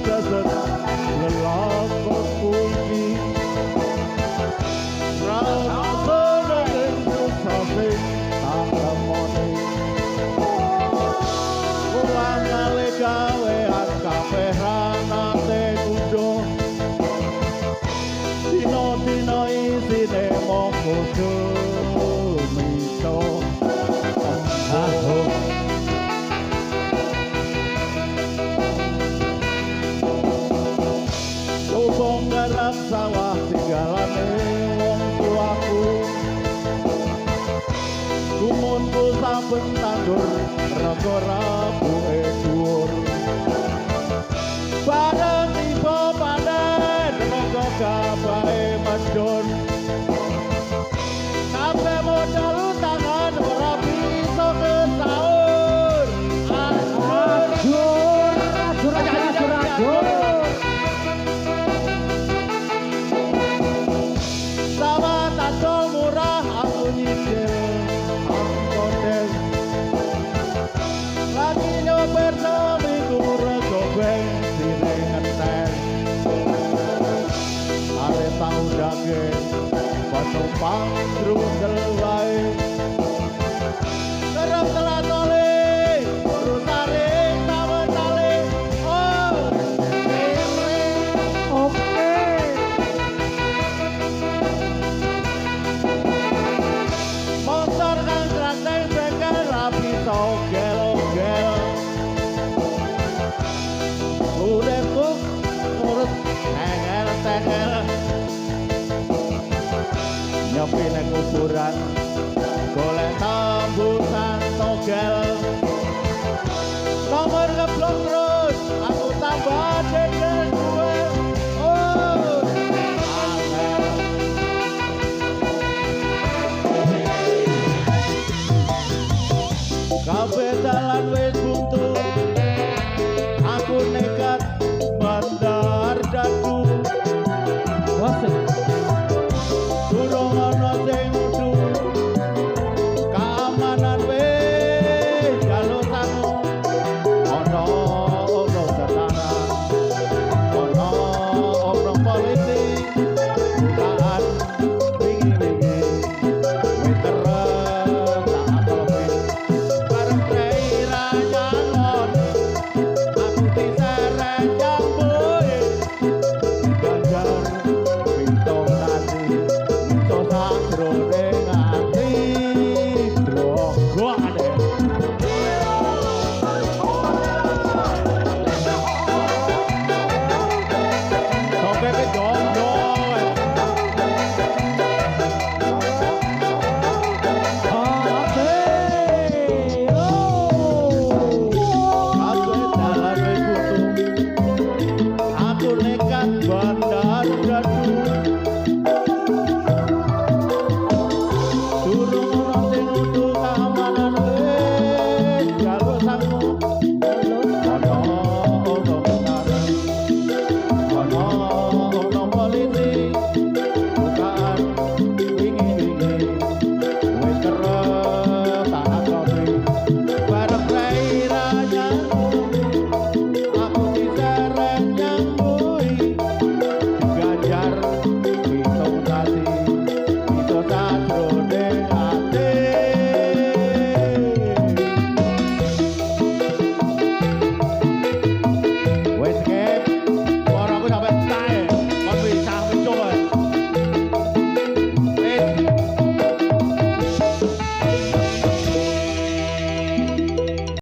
desert lelakon kunci rasa seneng susah sing tak temoni ulang kali gawean kabeh ranate kudo dino-dino isine mung kudu mito aho Lubung garap sawah tinggalane wong tuaku Gumunku saben tandur rego rabuke dhuwur Bareng tiba panen rego gabahe medun Kabeh modal tangan ora bisa kesaur Ajur Sama tandol murah aku nyicil angkotes Lagi nyober seminggu rego bensin ngetes Ale tau daging penumpang drundel wae Kerep telat oleh urus tarik sama tali Oh Oke Motor kang grateng bengkel rapi togel-gel Uripku urut tengel-tengel Nyopi ning kuburan golek tambusan togel Nomor ngeblok